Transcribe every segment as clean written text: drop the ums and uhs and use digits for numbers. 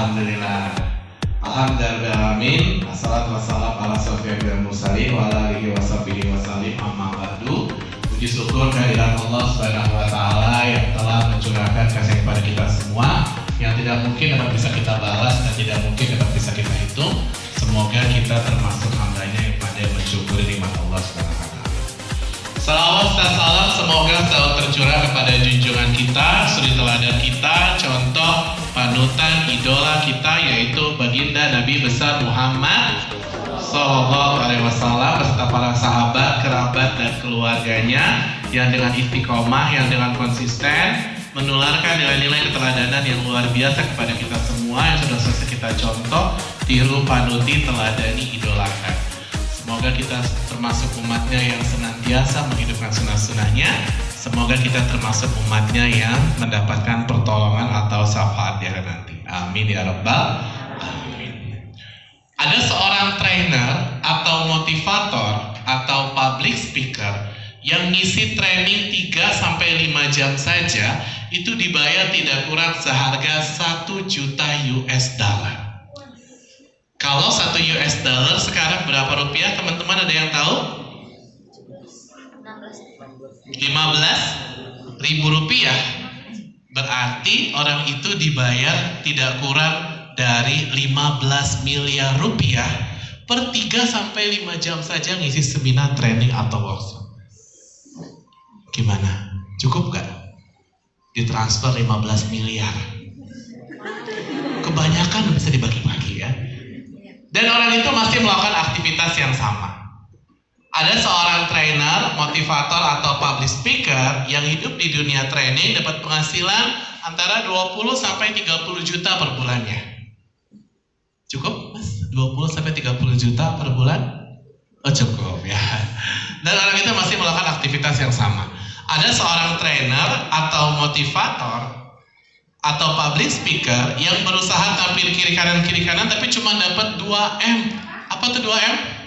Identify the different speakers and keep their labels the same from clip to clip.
Speaker 1: Alhamdulillah. Alhamdulillahirrahmanirrahim. Assalatu wassalamu ala asyrofil mursalin wa ala alihi washabihi wasallim, amma ba'du. Puji syukur kehadirat Allah Subhanahu wa taala yang telah mencurahkan kasih kepada kita semua yang tidak mungkin dapat bisa kita balas dan tidak mungkin dapat bisa kita hitung. Semoga kita termasuk hambanya yang pandai mensyukuri nikmat Allah Subhanahu wa taala. Salawat dan salam semoga selalu tercurah kepada junjungan kita, suri teladan kita, contoh, panutan, idola kita, yaitu baginda Nabi besar Muhammad Sallallahu Alaihi Wasallam beserta para sahabat, kerabat, dan keluarganya yang dengan istiqomah, yang dengan konsisten menularkan nilai-nilai keteladanan yang luar biasa kepada kita semua yang sudah selesai kita contoh, tiru, panuti, teladani, idolakan. Semoga kita termasuk umatnya yang senantiasa menghidupkan sunnah-sunnahnya. Semoga kita termasuk umatnya yang mendapatkan pertolongan atau syafaat di akhirat nanti. Amin ya rabbal alamin. Ada seorang trainer atau motivator atau public speaker yang ngisi training 3-5 jam saja, itu dibayar tidak kurang seharga 1 juta US dollar. Kalau 1 US dollar sekarang berapa rupiah, teman-teman ada yang tahu? 15.000 rupiah. Berarti orang itu dibayar tidak kurang dari 15 miliar rupiah per 3-5 jam saja ngisi seminar, training, atau workshop. Gimana? Cukup gak? Ditransfer 15 miliar. Kebanyakan bisa dibagi-bagi ya. Dan orang itu masih melakukan aktivitas yang sama. Ada seorang trainer, motivator, atau public speaker yang hidup di dunia training dapat penghasilan antara 20-30 juta per bulannya. Cukup mas? 20-30 juta per bulan? Oh cukup ya. Dan orang itu masih melakukan aktivitas yang sama. Ada seorang trainer atau motivator atau public speaker yang berusaha tampil kiri kanan tapi cuma dapat 2M. Apa tuh 2M?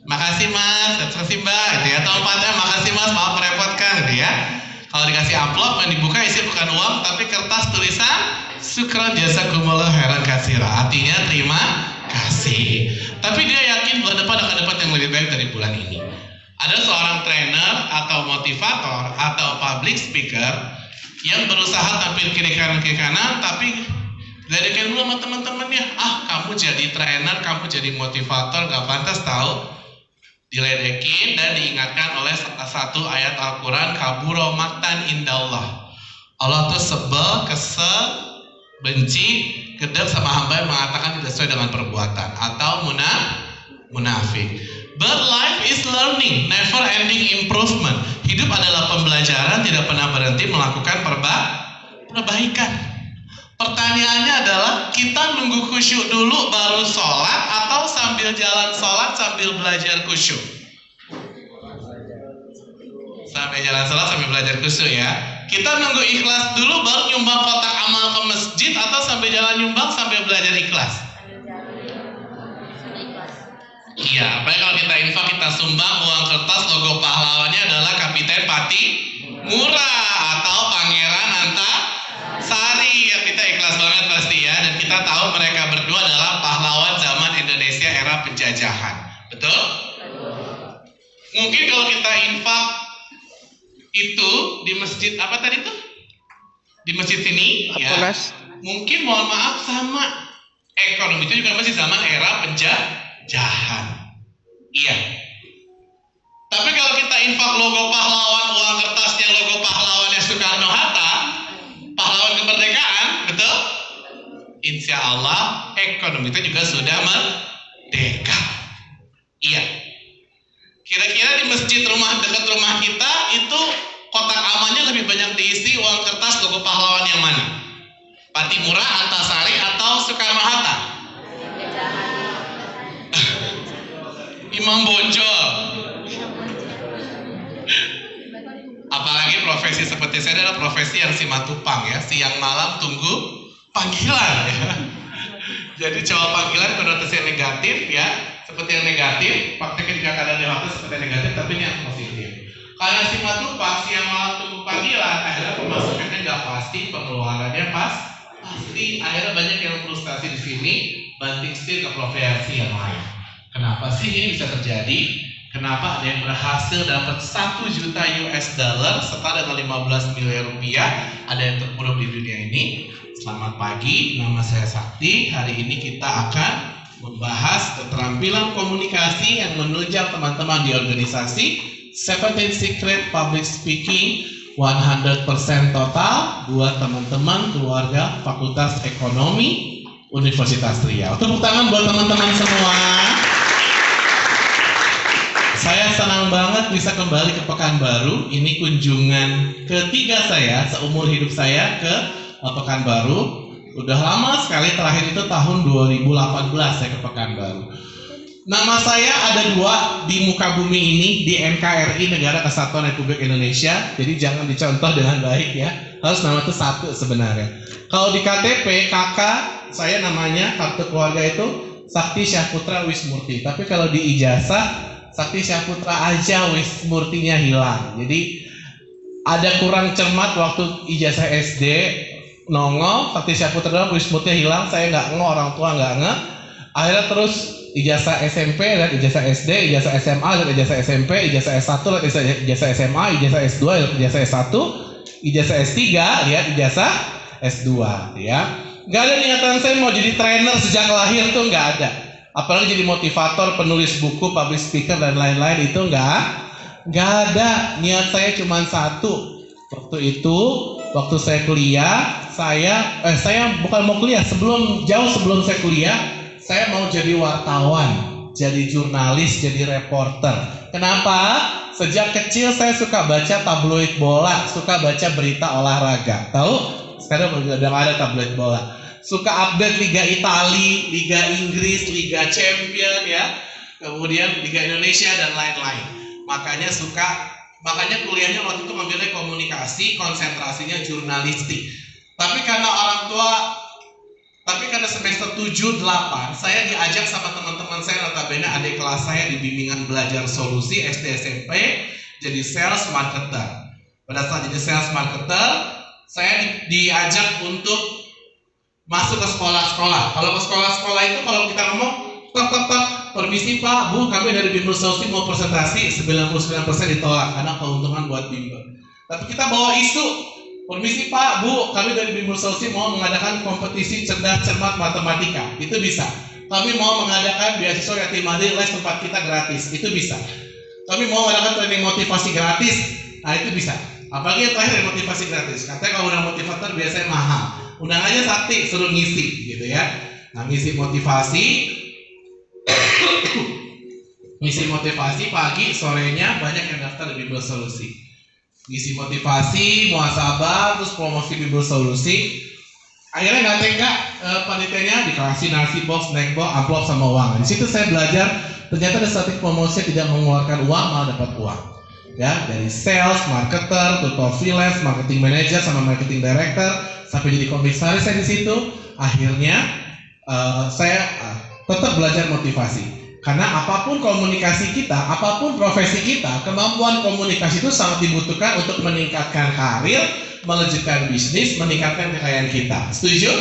Speaker 1: Makasih mas, terima mbak, gitu ya. Atau 4M, makasih mas, maaf merepotkan, gitu ya. Kalau dikasih amplop yang dibuka isi bukan uang tapi kertas tulisan syukran jazakumullah khairan katsira, artinya terima kasih. Tapi dia yakin bulan depan akan dapat yang lebih baik dari bulan ini. Ada seorang trainer atau motivator atau public speaker yang berusaha tampil kiri kanan tapi diledekin dulu sama teman-temannya. Kamu jadi trainer, kamu jadi motivator, gak pantas tahu. Diledekin dan diingatkan oleh satu ayat Al-Quran, kaburo maktan indallah. Allah tuh sebel, kesel, benci, gedek sama hamba yang mengatakan tidak sesuai dengan perbuatan atau munafik. But life is learning, never ending improvement. Hidup adalah pembelajaran, tidak pernah berhenti melakukan perbaikan. Pertanyaannya adalah, kita nunggu khusyuk dulu baru sholat atau sambil jalan sholat sambil belajar khusyuk? Sambil jalan sholat sambil belajar khusyuk ya. Kita nunggu ikhlas dulu baru nyumbang kotak amal ke masjid atau sambil jalan nyumbang sambil belajar ikhlas? Iya, apalagi kalau kita infak, kita sumbang uang kertas, logo pahlawannya adalah Kapiten Pati Murah atau Pangeran Antasari. Ya, kita ikhlas banget pasti ya. Dan kita tahu mereka berdua adalah pahlawan zaman Indonesia era penjajahan. Betul? Mungkin kalau kita infak itu di masjid apa tadi tuh? Di masjid sini ya. Mungkin mohon maaf sama ekonomi itu juga masih zaman era penjajahan. Iya. Tapi kalau kita infak logo pahlawan, uang kertasnya logo pahlawannya Soekarno-Hatta, pahlawan kemerdekaan, betul? Insya Allah ekonomi itu juga sudah merdeka. Iya. Kira-kira di masjid dekat rumah kita itu kotak amalnya lebih banyak diisi uang kertas logo pahlawan yang mana? Pati Murah, Antasari, atau Soekarno-Hatta? Imam Bonjol. Apalagi profesi seperti saya adalah profesi yang simatupang ya, siang malam tunggu panggilan ya. Jadi jawab panggilan konotasi yang negatif ya, seperti yang negatif, praktek ketika keadaan di waktu seperti yang negatif, tapi ini yang positif. Karena simatupang siang malam tunggu panggilan, akhirnya pemasukannya nggak pasti, pengeluarannya Pasti akhirnya banyak yang frustasi di sini, banting setir ke profesi yang lain. Kenapa sih ini bisa terjadi? Kenapa ada yang berhasil dapat 1 juta US dollar setara dengan 15 miliar rupiah? Ada yang terpuruk di dunia ini. Selamat pagi, nama saya Sakti. Hari ini kita akan membahas keterampilan komunikasi yang menunjang teman-teman di organisasi. 17 Secret Public Speaking 100% total buat teman-teman keluarga Fakultas Ekonomi Universitas Riau. Tepuk tangan buat teman-teman semua. Saya senang banget bisa kembali ke Pekanbaru. Ini kunjungan ketiga saya seumur hidup saya ke Pekanbaru. Udah lama sekali, terakhir itu tahun 2018 saya ke Pekanbaru. Nama saya ada 2 di muka bumi ini, di NKRI, Negara Kesatuan Republik Indonesia. Jadi jangan dicontoh dengan baik ya. Harus nama itu 1 sebenarnya. Kalau di KTP, kakak saya namanya, kartu keluarga itu Sakti Syahputra Wismurti. Tapi kalau di ijazah Sakti Syahputra aja, Wismurtinya hilang. Jadi ada kurang cermat waktu ijazah SD nongol Sakti Syahputra Wismurtinya hilang. Saya nggak nge, orang tua nggak nge. Akhirnya terus ijazah SMP dan ijazah SD, ijazah SMA dan ijazah SMP, ijazah S1 dan ijazah SMA, ijazah S2 dan ijazah S1, ijazah S3, lihat ijazah S2 ya. Nggak ada niatan saya mau jadi trainer sejak lahir tuh, nggak ada. Apalagi jadi motivator, penulis buku, public speaker dan lain-lain, itu nggak ada. Niat saya cuma 1. Waktu itu, waktu saya kuliah, saya bukan mau kuliah, jauh sebelum saya kuliah, saya mau jadi wartawan, jadi jurnalis, jadi reporter. Kenapa? Sejak kecil saya suka baca tabloid bola, suka baca berita olahraga. Tahu? Sekarang udah ada tabloid bola. Suka update Liga Italia, Liga Inggris, Liga Champion ya, kemudian Liga Indonesia dan lain-lain. Makanya kuliahnya waktu itu ngambilnya komunikasi, konsentrasinya jurnalistik. Tapi karena semester 7-8 saya diajak sama teman-teman saya, notabene adik kelas saya di bimbingan belajar solusi SD SMP, jadi sales marketer. Pada saat jadi sales marketer, saya diajak untuk masuk ke sekolah-sekolah. Kalau ke sekolah-sekolah itu kalau kita ngomong tok, permisi Pak, Bu, kami dari Bimbel Solusi mau presentasi, 99% ditolak karena keuntungan buat bimbel. Tapi kita bawa isu, permisi Pak, Bu, kami dari Bimbel Solusi mau mengadakan kompetisi cerdas cermat matematika, itu bisa. Kami mau mengadakan beasiswa yatim mandiri les tempat kita gratis, itu bisa. Kami mau mengadakan training motivasi gratis, nah itu bisa. Apalagi yang terakhir motivasi gratis. Katanya kalau udah motivator biasanya mahal. Undang aja Sakti, suruh ngisi gitu ya. Nah, ngisi motivasi pagi, sorenya banyak yang daftar di Bimbel Solusi. Ngisi motivasi, muhasabah, terus promosi Bimbel Solusi. Akhirnya nggak tega, panitianya dikasih nasi box, snack box, amplop sama uang. Di situ saya belajar ternyata ada strategi promosi tidak mengeluarkan uang, malah dapat uang. Ya, dari sales, marketer, tutor freelance, marketing manager, sama marketing director, sampai jadi komisaris saya di situ. Akhirnya saya tetap belajar motivasi. Karena apapun komunikasi kita, apapun profesi kita, kemampuan komunikasi itu sangat dibutuhkan untuk meningkatkan karir, melejitkan bisnis, meningkatkan kekayaan kita. Setuju?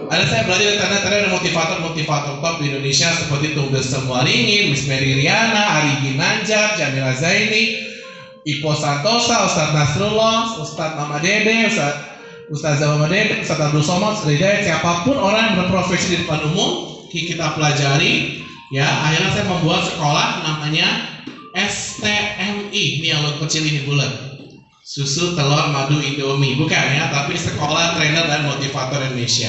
Speaker 1: Ada saya belajar karena ada motivator top di Indonesia seperti Tunggal Semwaringin, Miss Mary Riana, Ari Ginanjar, Jamila Zaini, Ipo Santosa, Ustadz Nasrullah, Ustadz Mama Dede, Ustadz Mama Dede, Ustadz Abdul Somad, siapapun orang yang berprofesi di depan umum, kita pelajari. Ya, akhirnya saya membuat sekolah namanya STMI. Ini yang lo kecil ini bulat. Susu, telur, madu, Indomie. Bukan ya, tapi Sekolah Trainer dan Motivator Indonesia.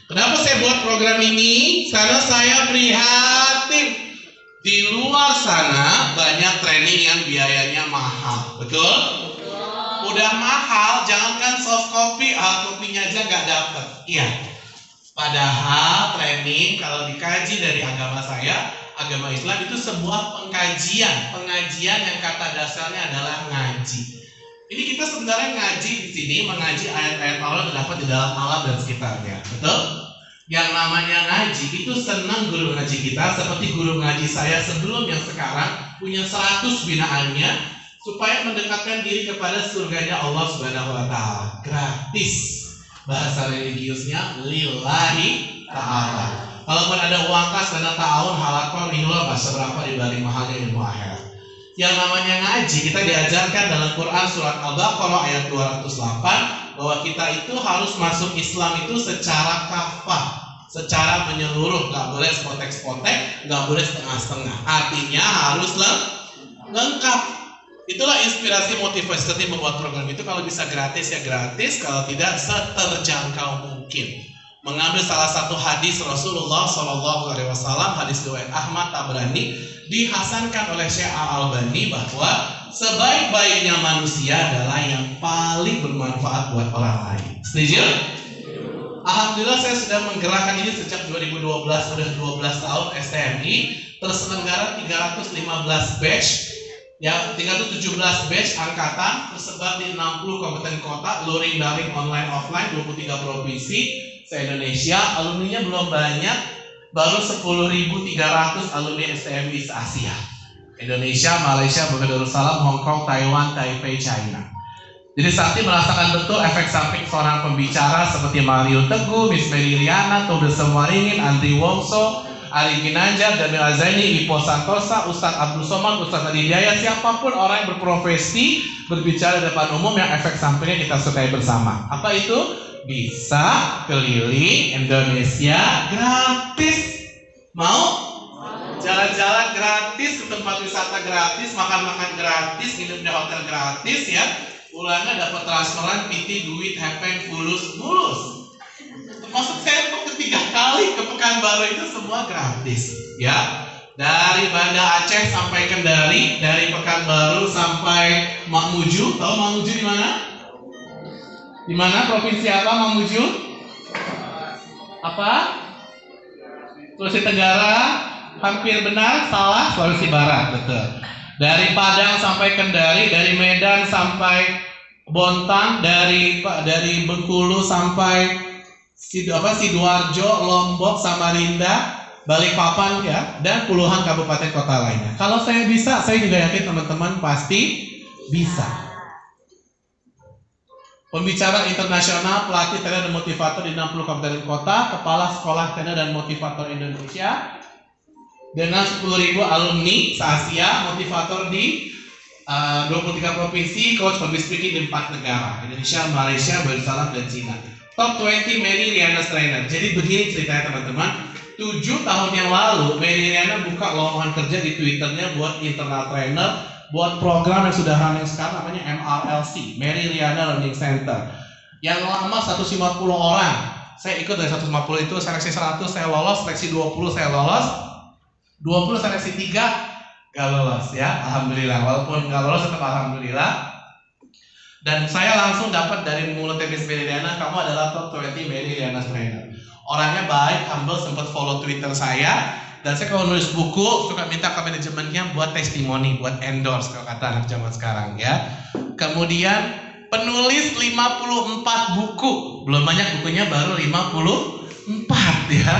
Speaker 1: Kenapa saya buat program ini? Karena saya prihatin di luar sana banyak training yang biayanya mahal. Betul? Udah mahal, jangankan soft copy, hard copy-nya aja nggak dapet. Iya. Padahal training kalau dikaji dari agama saya, agama Islam itu sebuah pengajian yang kata dasarnya adalah ngaji. Ini kita sebenarnya ngaji di sini, mengaji ayat-ayat Allah yang terdapat di dalam alam dan sekitarnya, betul? Yang namanya ngaji itu senang guru ngaji kita, seperti guru ngaji saya sebelum yang sekarang punya 100 binaannya supaya mendekatkan diri kepada surganya Allah Subhanahu wa taala. Gratis. Bahasa religiusnya lillahi ta'ala. Kalaupun ada uang kas dana ta'awun halakon riwa bahasa berapa dibalik mahalnya ilmu akhirat. Yang namanya ngaji kita diajarkan dalam Quran surat Al-Baqarah ayat 208 bahwa kita itu harus masuk Islam itu secara kafah, secara menyeluruh, nggak boleh spotek-spotek, nggak boleh setengah-setengah. Artinya harus lengkap. Itulah inspirasi motivasi membuat program itu. Kalau bisa gratis ya gratis, kalau tidak seterjangkau mungkin. Mengambil salah satu hadis Rasulullah SAW, hadis riwayat Ahmad Tabrani, dihasankan oleh Syekh Al-Albani bahwa sebaik-baiknya manusia adalah yang paling bermanfaat buat orang lain. Setuju? Alhamdulillah saya sudah menggerakkan ini sejak 2012, sudah 12 tahun STMI, terselenggara 315 batch, ya 317 batch angkatan, tersebar di 60 kabupaten kota, luring daring online offline, 23 provinsi se-Indonesia. Alumninya belum banyak, baru 10.300 alumni STMI se-Asia. Indonesia, Malaysia, Brunei Darussalam, Hong Kong, Taiwan, Taipei, China. Jadi Sakti merasakan betul efek samping seorang pembicara seperti Mario Teguh, Miss Mary Riana, Tudes Semwaringin, Andri Wongso, Ari Ginanjar, Jamil Azaini, Ipo Santosa, Ustadz Abdul Somad, Ustadz Adi Hidayat, siapapun orang yang berprofesi berbicara di depan umum yang efek sampingnya kita sukai bersama. Apa itu? Bisa keliling Indonesia gratis. Mau? Jalan-jalan gratis, ke tempat wisata gratis, makan-makan gratis, hidup di hotel gratis ya. Pulangnya dapat transferan, PT, duit, hepeng, fulus. Termasuk saya ketiga kali ke Pekanbaru itu semua gratis ya. Dari Banda Aceh sampai Kendari, dari Pekanbaru sampai Mamuju. Tahu Mamuju di mana? Di mana? Provinsi apa Mamuju? Apa? Sulawesi Tenggara? Hampir benar, salah, Sulawesi Barat, betul. Dari Padang sampai Kendari, dari Medan sampai Bontang, dari Bengkulu sampai Sidoarjo, Lombok, Samarinda, Balikpapan ya, dan puluhan kabupaten kota lainnya. Kalau saya bisa, saya juga yakin teman-teman pasti bisa. Pembicara internasional, pelatih trainer dan motivator di 60 kabupaten kota, kepala sekolah trainer dan motivator Indonesia dengan 10.000 alumni se-Asia, motivator di 23 provinsi, coach public speaking di 4 negara, Indonesia, Malaysia, Darussalam, dan Cina. Top 20 Mary Riana Trainer. Jadi begini ceritanya teman-teman. 7 tahun yang lalu Mary Riana buka lowongan kerja di Twitternya buat internal trainer, buat program yang sudah running sekarang namanya MRLC, Mary Riana Learning Center. Yang lama 150 orang. Saya ikut dari 150 itu, seleksi 100 saya lolos, seleksi 20 saya lolos, 20 seleksi 3 gak lolos ya. Alhamdulillah, walaupun gak lolos tetap alhamdulillah. Dan saya langsung dapat dari mulut Miss Mary Riana, kamu adalah top 20 Mary Riana Trainer. Orangnya baik, humble, sempat follow Twitter saya. Dan saya kalau nulis buku suka minta ke manajemennya buat testimoni, buat endorse kalau kata anak zaman sekarang ya. Kemudian penulis 54 buku, belum banyak bukunya, baru 54 ya.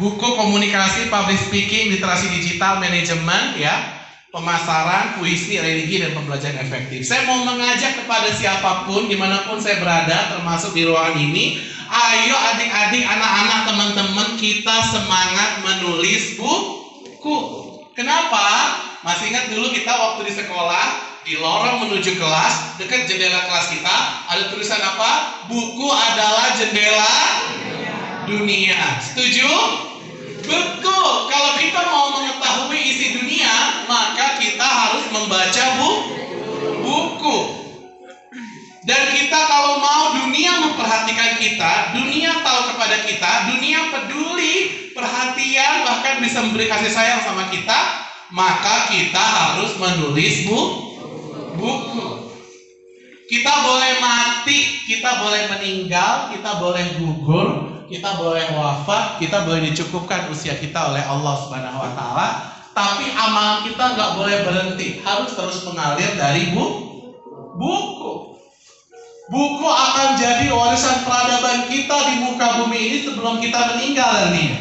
Speaker 1: Buku komunikasi, public speaking, literasi digital, manajemen ya, pemasaran, puisi, religi, dan pembelajaran efektif. Saya mau mengajak kepada siapapun, dimanapun saya berada, termasuk di ruangan ini, ayo adik-adik, anak-anak, teman-teman, kita semangat menulis buku. Kenapa? Masih ingat dulu kita waktu di sekolah, di lorong menuju kelas, dekat jendela kelas kita, ada tulisan apa? Buku adalah jendela dunia. Setuju? Betul. Kalau kita mau mengetahui isi dunia, maka kita harus membaca buku. Dan kita kalau mau dunia memperhatikan kita, dunia tahu kepada kita, dunia peduli, perhatian, bahkan bisa memberi kasih sayang sama kita, maka kita harus menulis buku. Kita boleh mati, kita boleh meninggal, kita boleh gugur, kita boleh wafat, kita boleh dicukupkan usia kita oleh Allah Subhanahu wa Ta'ala, tapi amalan kita nggak boleh berhenti, harus terus mengalir dari buku. Buku akan jadi warisan peradaban kita di muka bumi ini sebelum kita meninggal nantinya.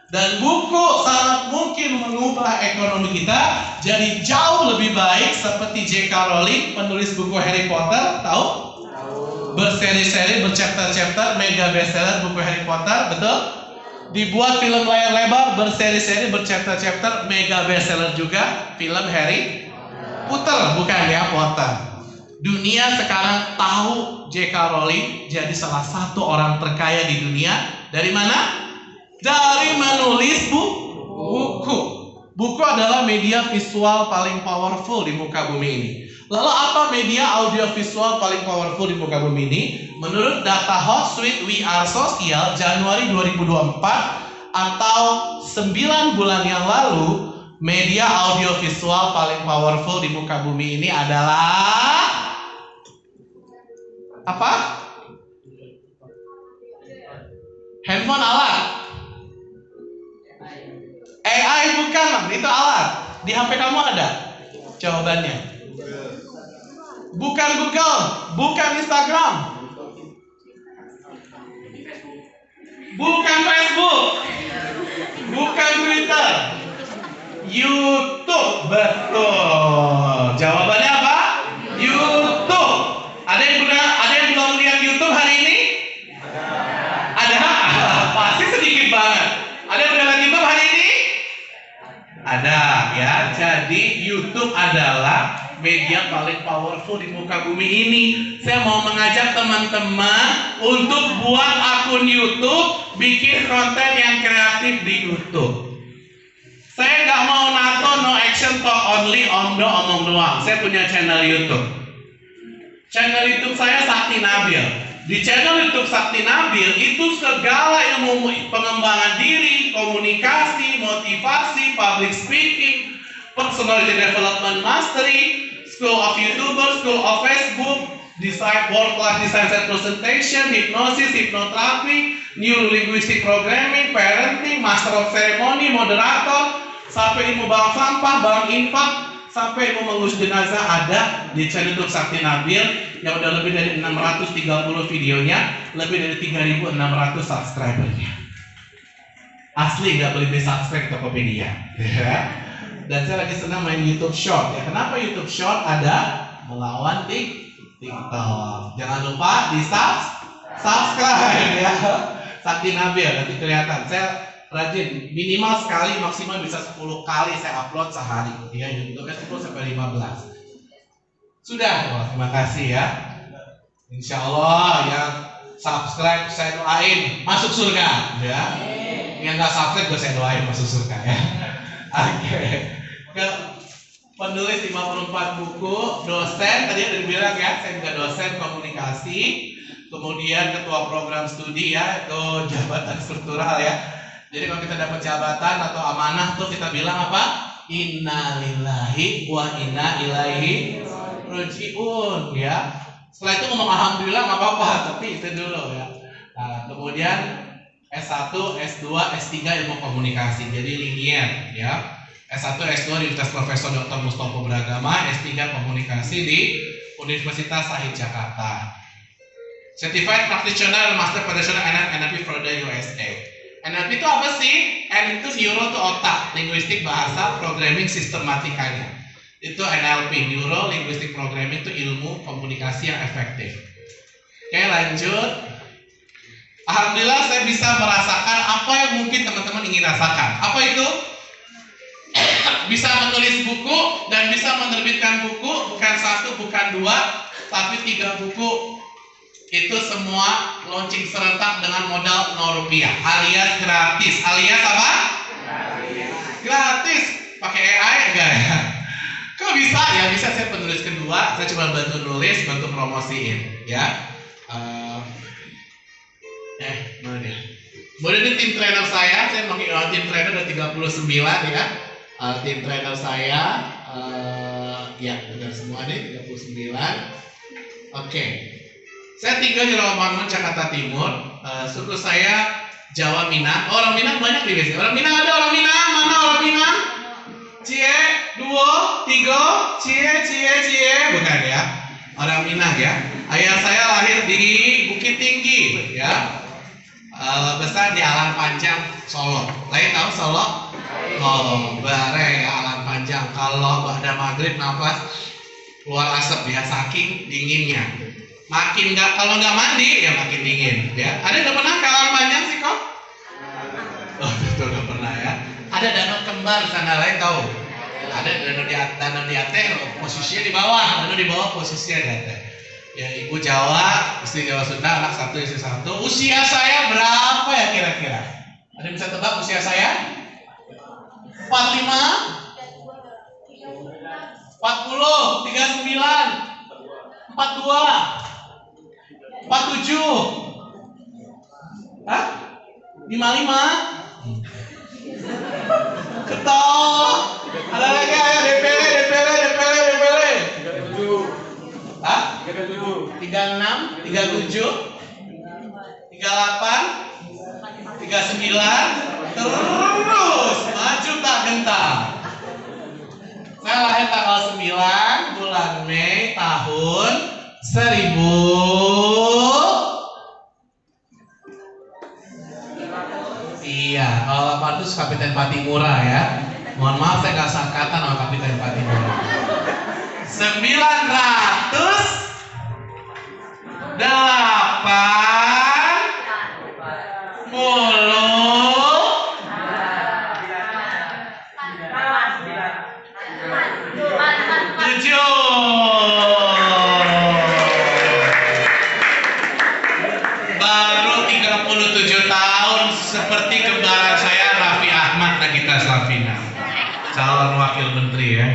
Speaker 1: Dan buku sangat mungkin mengubah ekonomi kita jadi jauh lebih baik, seperti J.K. Rowling, penulis buku Harry Potter, tahu? berseri-seri, berchapter-chapter, mega bestseller buku Harry Potter, betul? Dibuat film layar lebar, berseri-seri, berchapter-chapter, mega bestseller juga, film Harry Potter, bukan ya, Potter. Dunia sekarang tahu J.K. Rowling jadi salah satu orang terkaya di dunia. Dari mana? Dari menulis buku. Buku adalah media visual paling powerful di muka bumi ini. Lalu apa media audiovisual paling powerful di muka bumi ini? Menurut data Hootsuite We Are Social Januari 2024 atau 9 bulan yang lalu, media audiovisual paling powerful di muka bumi ini adalah apa? Handphone alat. AI bukan, itu alat. Di HP kamu ada jawabannya. Bukan Google, bukan Instagram, bukan Facebook, bukan Twitter, YouTube. Betul. Jawabannya apa? YouTube. Ada yang belum lihat YouTube hari ini? Ada? Pasti sedikit banget. Ada yang udah lihat YouTube hari ini? Ada ya. Jadi YouTube adalah media paling powerful di muka bumi ini. Saya mau mengajak teman-teman untuk buat akun YouTube, bikin konten yang kreatif di YouTube. Saya nggak mau NATO, no action, talk only, omong doang. Saya punya channel YouTube. Channel YouTube saya Sakti Nabil. Di channel YouTube Sakti Nabil itu segala ilmu pengembangan diri, komunikasi, motivasi, public speaking, personality development mastery, School of YouTuber, School of Facebook, design world-class design set presentation, hypnosis, hypnotherapy, neuro linguistic programming, parenting, master of ceremony, moderator, sampai ilmu bank sampah, bank infak, sampai ilmu mengurus jenazah ada di channel YouTube Sakti Nabil yang udah lebih dari 630 videonya, lebih dari 3.600 subscribernya. Asli nggak boleh di subscribe Tokopedia. Dan saya lagi senang main YouTube Short. Ya, kenapa YouTube Short ada? Melawan TikTok. Jangan lupa di subscribe ya. Sakti Nabil nanti kelihatan. Saya rajin minimal sekali, maksimal bisa 10 kali saya upload sehari. Ya, YouTube 10 sampai 15. Sudah, terima kasih ya. Insya Allah yang subscribe saya doain masuk surga ya. Yang nggak subscribe gue saya doain masuk surga ya. Oke. Ke penulis 54 buku, dosen tadi udah dibilang ya, saya juga dosen komunikasi, kemudian ketua program studi ya, itu jabatan struktural ya. Jadi kalau kita dapat jabatan atau amanah tuh kita bilang apa? Innalillahi wa inna ilaihi rajiun ya. Setelah itu ngomong alhamdulillah nggak apa-apa, tapi itu dulu ya. Nah, kemudian S1, S2, S3 ilmu komunikasi, jadi linier ya. S1, S2 di Universitas Profesor Dr. Mustopo Beragama, S3 komunikasi di Universitas Sahid Jakarta. Certified Practitioner Master Practitioner NLP from the USA. NLP itu apa sih? N itu neuro itu otak, linguistik bahasa, programming sistematikanya. Itu NLP, Neuro Linguistic Programming, itu ilmu komunikasi yang efektif. Oke, lanjut. Alhamdulillah saya bisa merasakan apa yang mungkin teman-teman ingin rasakan. Apa itu? Bisa menulis buku dan bisa menerbitkan buku, bukan 1, bukan 2, tapi 3 buku. Itu semua launching serentak dengan modal 0 rupiah, alias gratis. Alias apa? Gratis. Pakai AI enggak ya? Kok bisa? Ya bisa, saya penulis kedua, saya cuma bantu nulis, bantu promosiin ya. Mana dia? Boleh di tim trainer saya mengenal tim trainer ada 39 ya. Tim trainer saya ya benar semua nih 39. Oke. Saya tinggal di Rawamangun, Jakarta Timur. Suku saya Jawa Minang. Orang Minang banyak di sini. Orang Minang ada, orang Minang mana orang Minang? Cie, 2, 3, cie, bukan ya? Orang Minang ya. Ayah saya lahir di Bukit Tinggi ya. Besar di Alang Panjang, Solo. Lain tahu Solo? Oh, bare ya, Alang Panjang. Kalau pada maghrib nafas keluar asap ya, saking dinginnya. Makin nggak, kalau nggak mandi ya makin dingin. Ya, ada yang pernah kalang panjang sih kok? Oh, betul nggak pernah ya. Ada danau kembar sana lain tahu? Ada danau di atas, posisinya di bawah, danau di bawah posisinya di atas. Ya, ibu Jawa, istri Jawa Sunda, anak satu, istri satu. Usia saya berapa ya kira-kira? Ada yang bisa tebak usia saya? 45, 40, 39, 42, 47, hah? 55? Ketawa. Ada lagi ayo DPL. Hah? 36, 37, 38, 39, terus maju tak gentar. Saya lahir tanggal 9 bulan Mei tahun 1000. Iya, kalau 800 Kapiten Patimura ya. Mohon maaf saya nggak sangkatan sama Kapiten Patimura. 987. Baru 37 tahun, seperti kembaran saya Raffi Ahmad Nagita Slavina, calon wakil menteri ya.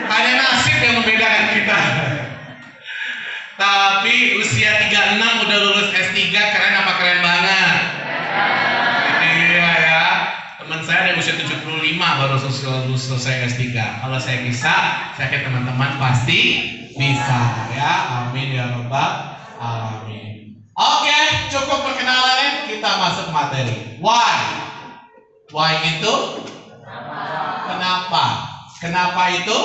Speaker 1: Hanya nasib yang membedakan kita. Tapi usia 36 udah lulus S3, keren apa keren banget? Iya ya. Teman saya ada usia 75 baru selesai S3. Kalau saya bisa, saya yakin teman-teman pasti bisa ya. Amin ya rabbal alamin. Oke, cukup perkenalan, kita masuk materi. Why? Why itu? Kenapa? Kenapa itu?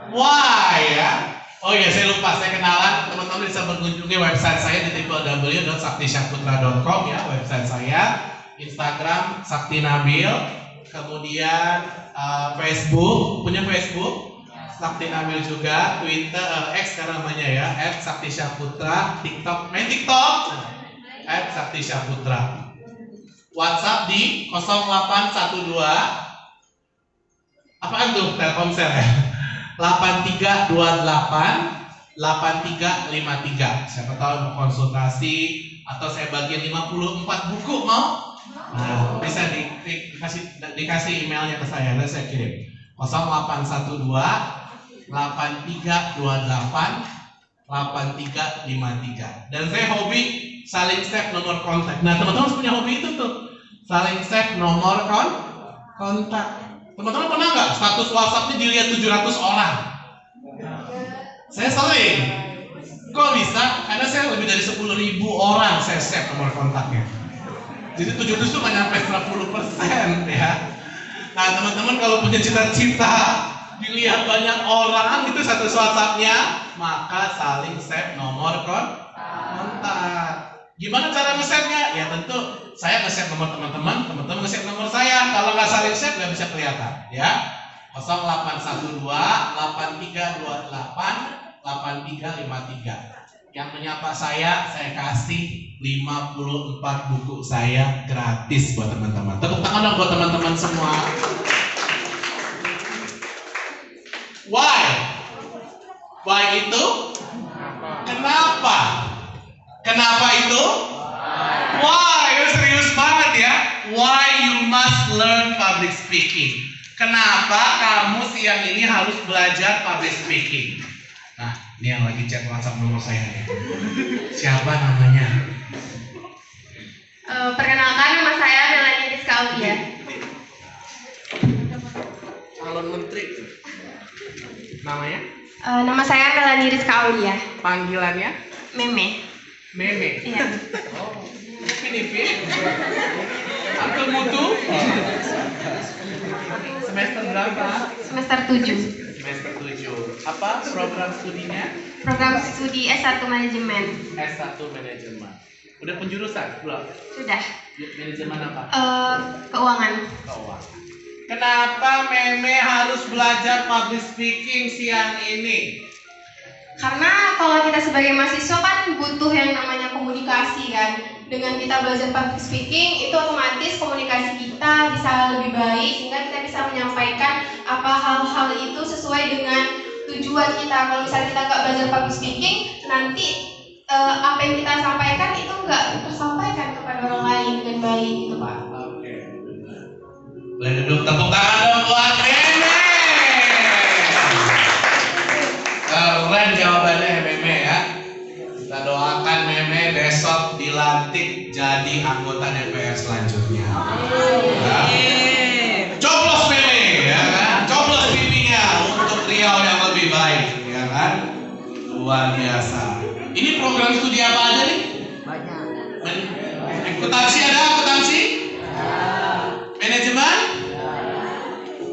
Speaker 1: Why ya? Oh iya, saya lupa, saya kenalan, teman-teman bisa mengunjungi website saya di www.saktisyaputra.com ya, website saya, Instagram Sakti Nabil, kemudian Facebook, punya Facebook, Sakti Nabil juga, Twitter, X sekarang namanya ya, @saktisyaputra, TikTok, main TikTok, @saktisyaputra. WhatsApp di 0812, apaan tuh Telkomsel ya? 8328 8353. Siapa tahu mau konsultasi atau saya bagian 54 buku mau? Nah, bisa dikasih emailnya ke saya, nanti saya kirim. 0812 8328 8353. Dan saya hobi saling save nomor kontak. Nah, teman-teman harus punya hobi itu tuh, saling save nomor kontak. Teman-teman pernah nggak status WhatsApp-nya dilihat 700 orang? Saya sering. Kok bisa? Karena saya lebih dari 10.000 orang saya save nomor kontaknya. Jadi 700 itu nggak nyampe 10% ya. Nah, teman-teman kalau punya cita-cita dilihat banyak orang itu status WhatsApp-nya, maka saling save nomor kontak. Gimana cara nge-save-nya? Ya tentu saya nge-save nomor teman-teman, teman-teman nge-save nomor saya. Kalau nggak saling save nggak bisa kelihatan ya. 0812 8328 8353. Yang menyapa saya kasih 54 buku saya gratis buat teman-teman. Tepuk tangan dong buat teman-teman semua. Why? Why itu? Kenapa? Kenapa itu? Why? Serius banget ya. Why you must learn public speaking. Kenapa kamu siang ini harus belajar public speaking? Nah, ini yang lagi chat WhatsApp nomor saya nih. Siapa namanya?
Speaker 2: Perkenalkan, nama saya Melanie Rizka Aulia.
Speaker 1: Calon menteri. Namanya?
Speaker 2: Nama saya Melanie Rizka Aulia.
Speaker 1: Panggilannya?
Speaker 2: Meme.
Speaker 1: Meme.
Speaker 2: Iya.
Speaker 1: Oh, ini Uncle Mutu. Semester berapa?
Speaker 2: Semester 7.
Speaker 1: Semester 7. Apa program studinya?
Speaker 2: Program studi S1 Manajemen.
Speaker 1: S1 Manajemen. Udah penjurusan? Belum?
Speaker 2: Sudah.
Speaker 1: Manajemen apa?
Speaker 2: Keuangan.
Speaker 1: Keuangan. Kenapa Meme harus belajar public speaking siang ini?
Speaker 2: Karena kalau kita sebagai mahasiswa kan butuh yang namanya komunikasi kan. Dengan kita belajar public speaking itu otomatis komunikasi kita bisa lebih baik sehingga kita bisa menyampaikan apa hal-hal itu sesuai dengan tujuan kita. Kalau misalnya kita nggak belajar public speaking, nanti apa yang kita sampaikan itu nggak tersampaikan kepada orang lain dengan baik gitu Pak.
Speaker 1: Oke. Boleh duduk, tepuk tangan dong buat Meme. Keren jawabannya Meme ya. Kita doakan Meme besok dilantik jadi anggota DPR selanjutnya. Ya. Coblos Meme ya kan, coblos pipinya untuk Riau yang lebih baik ya kan. Luar biasa. Ini program studi apa aja nih?
Speaker 3: Banyak.
Speaker 1: Akuntansi ada akuntansi? Manajemen?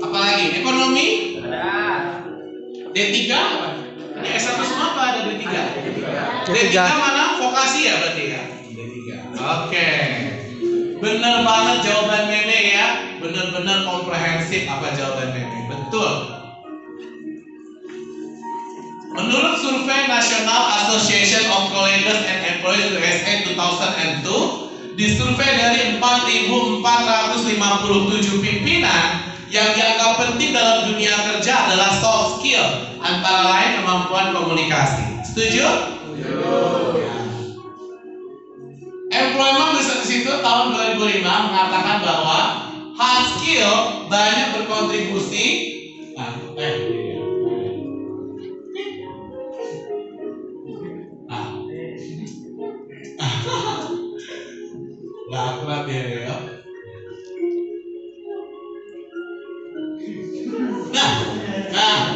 Speaker 1: Apalagi? Ekonomi? D3 apa? Ini S1 semua apa ada D3? D3 mana? Vokasi ya berarti ya? D3. Oke. Bener banget jawaban Meme ya. Bener-bener komprehensif apa jawaban Meme. Betul. Menurut survei National Association of Colleges and Employees USA 2002, disurvei dari 4.457 pimpinan yang dianggap penting dalam dunia kerja adalah soft skill, antara lain kemampuan komunikasi. Setuju? Setuju. Employment Research Institute tahun 2005 mengatakan bahwa hard skill banyak berkontribusi. Nggak akurat ya. Nah,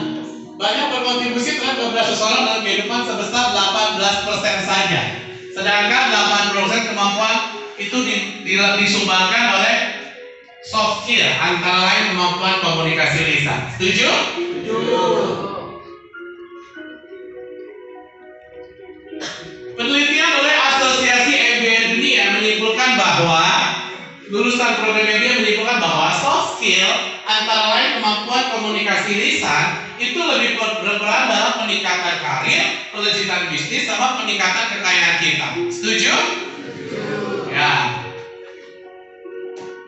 Speaker 1: banyak berkontribusi terhadap 12 seseorang dalam kehidupan sebesar 18% saja. Sedangkan 8% kemampuan itu disumbangkan oleh soft skill, antara lain kemampuan komunikasi lisan. Setuju? Setuju. Penelitian oleh Asosiasi MBA Dunia menyimpulkan bahwa lulusan program MBA menyimpulkan bahwa soft skill, antara lain kemampuan komunikasi lisan, itu lebih berperan dalam peningkatan karir, pelesitan bisnis, sama peningkatan kekayaan kita. Setuju? Setuju. Ya.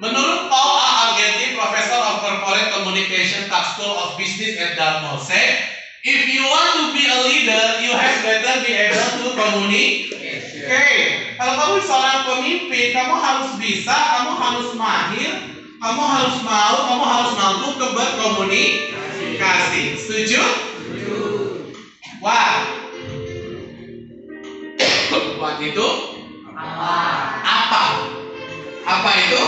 Speaker 1: Menurut Paul A. Argenti, Professor of Corporate Communication, Tuck School of Business at Dartmouth, said, if you want to be a leader, you have better be able to communicate. Kalau kamu seorang pemimpin, kamu harus bisa, kamu harus mahir, kamu harus mau, kamu harus mampu berkomunikasi. Setuju? Setuju. Wah. Buat itu? Apa? Apa itu?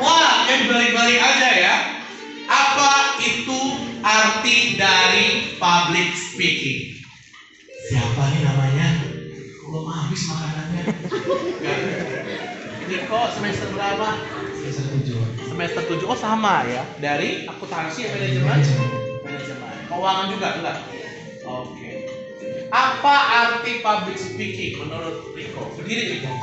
Speaker 1: Wah, yang balik-balik aja ya. Apa itu arti dari public speaking? Siapa nih namanya? Belum habis makanannya. Ini kok semester berapa?
Speaker 3: Semester 7.
Speaker 1: Semester 7. Oh sama ya. Dari akuntansi ya, manajemen? Manajemen. Keuangan juga enggak? Oke. Apa arti public speaking menurut Riko? Berdiri Riko.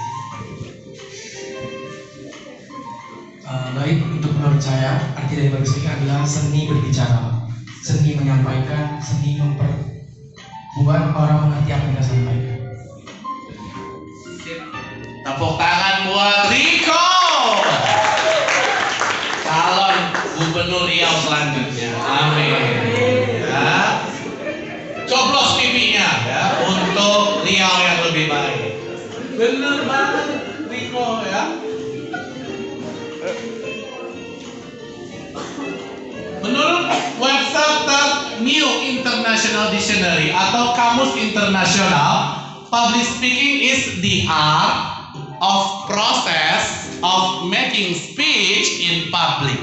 Speaker 3: Baik, untuk menurut saya arti dari public speaking adalah seni berbicara, seni menyampaikan, seni membuat orang mengerti apa yang kita sampaikan.
Speaker 1: Tepuk tangan buat Riko, calon gubernur Riau selanjutnya. Amin. Ya. Coblos pipinya ya untuk Riau yang lebih baik. Bener banget Riko ya. Menurut website New International Dictionary atau Kamus Internasional, public speaking is the art of process of making speech in public.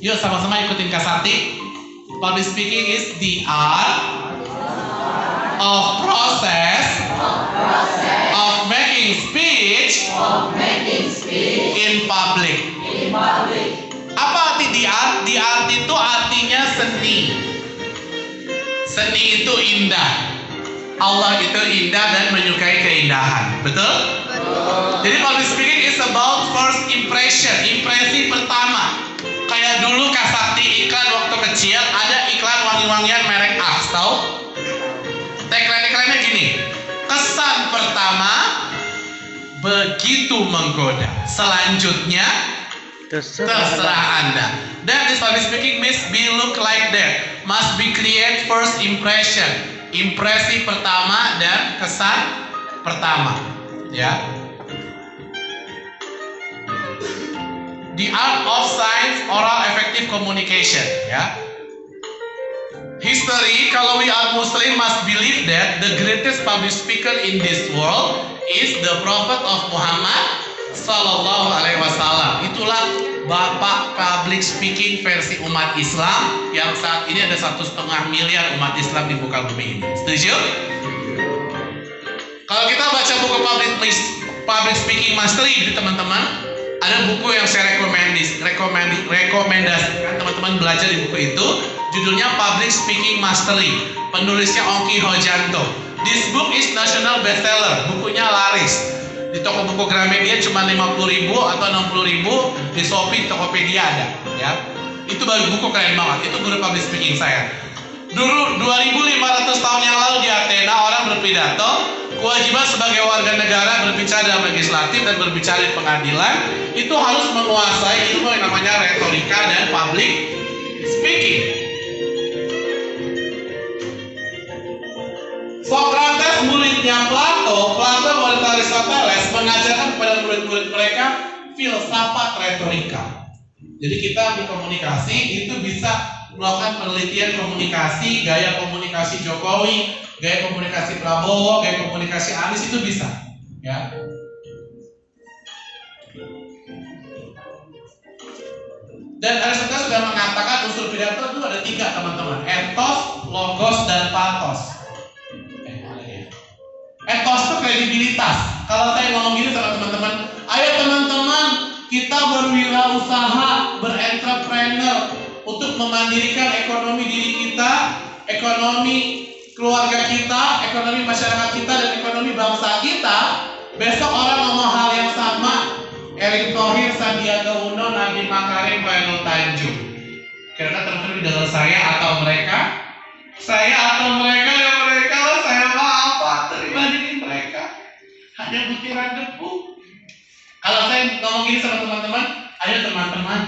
Speaker 1: Yuk sama-sama ikutin Kak Sati. Public speaking is the art of process of making speech in public. Apa arti di art? Di art itu artinya seni. Seni itu indah. Allah itu indah dan menyukai keindahan. Betul? Jadi public speaking is about first impression. Impresi pertama. Kayak dulu Kak Sakti iklan waktu kecil, ada iklan wangi-wangian merek Axe, tahu? Tagline begitu menggoda. Selanjutnya terserah Anda. That is public speaking must be look like that. Must be create first impression. Impresi pertama dan kesan pertama. Ya. The art of science oral effective communication. Ya. History, kalau we are Muslim must believe that the greatest public speaker in this world is the Prophet of Muhammad Sallallahu Alaihi Wasallam. Itulah Bapak public speaking versi umat Islam yang saat ini ada 1,5 miliar umat Islam di muka bumi ini. Setuju? Kalau kita baca buku public speaking mastery ini teman-teman, ada buku yang saya rekomendasikan teman-teman belajar di buku itu. Judulnya Public Speaking Mastery. Penulisnya Ongki Hojanto. This book is national bestseller. Bukunya laris. Di toko buku Gramedia cuma 50.000 atau 60.000. Di Shopee, Tokopedia ada. Ya, itu buku keren banget. Itu guru public speaking saya. Dulu 2.500 tahun yang lalu di Athena orang berpidato. Kewajiban sebagai warga negara berbicara dalam legislatif dan berbicara di pengadilan itu harus menguasai ilmu yang namanya retorika dan public speaking. Socrates muridnya Plato murid Aristoteles mengajarkan kepada murid-murid mereka filsafat retorika. Jadi kita di komunikasi itu bisa melakukan penelitian komunikasi, gaya komunikasi Jokowi, gaya komunikasi Prabowo, gaya komunikasi Anies itu bisa, ya. Dan Aristoteles sudah mengatakan unsur pidato itu ada 3 teman-teman, ethos, logos, dan pathos. Ethos itu kredibilitas. Kalau saya ngomong gini sama teman-teman, ayo teman-teman kita berwirausaha, berentrepreneur untuk memandirikan ekonomi diri kita, ekonomi keluarga kita, ekonomi masyarakat kita, dan ekonomi bangsa kita. Besok orang ngomong hal yang sama, Erick Thohir, Sandiaga Uno, Nadiem Makarim, Khairul Tanjung. Kira-kira teman-teman dengar saya atau mereka? Saya atau mereka, ya mereka lah, saya mah apa dibandingin mereka? Hanya butiran debu. Kalau saya ngomong gini sama teman-teman, ayo teman-teman,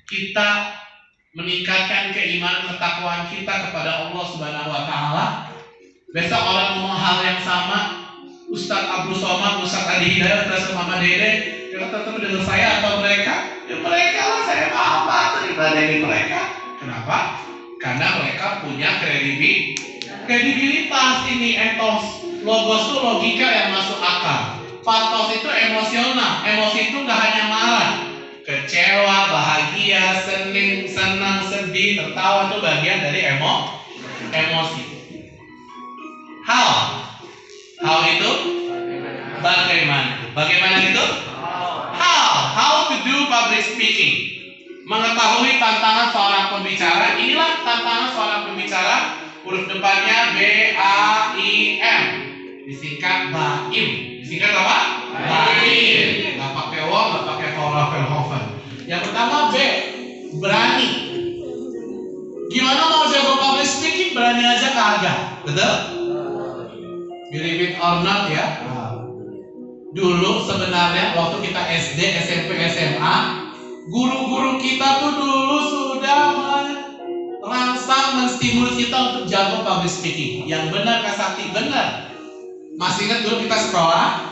Speaker 1: kita meningkatkan keimanan ketakwaan kita kepada Allah Subhanahu wa taala. Besok orang ngomong hal yang sama, Ustadz Abdul Somad, Ustadz Adi Hidayat, Ustadz Muhammad Dede, kira-kira teman dengan saya atau mereka? Ya mereka lah, saya mah apa dibandingin mereka? Kenapa? Karena mereka punya kredibilitas. Ini ethos. Logos itu logika yang masuk akal. Pathos itu emosional. Emosi itu gak hanya marah, kecewa, bahagia, senang, sedih, tertawa itu bagian dari emosi. How itu bagaimana itu? How to do public speaking. Mengetahui tantangan seorang pembicara. Inilah tantangan seorang pembicara. Huruf depannya BAIM, disingkat BAIM. Disingkat apa? BAIM. Nggak pakai W, nggak pakai Verhoeven. Yang pertama B, berani. Gimana mau jago public speaking? Berani aja kagak, betul? Believe it or not ya. Dulu sebenarnya waktu kita SD, SMP, SMA, guru-guru kita tuh dulu sudah merangsang, menstimulus kita untuk jago public speaking. Yang benar Kak Sakti, benar. Masih ingat dulu kita sekolah,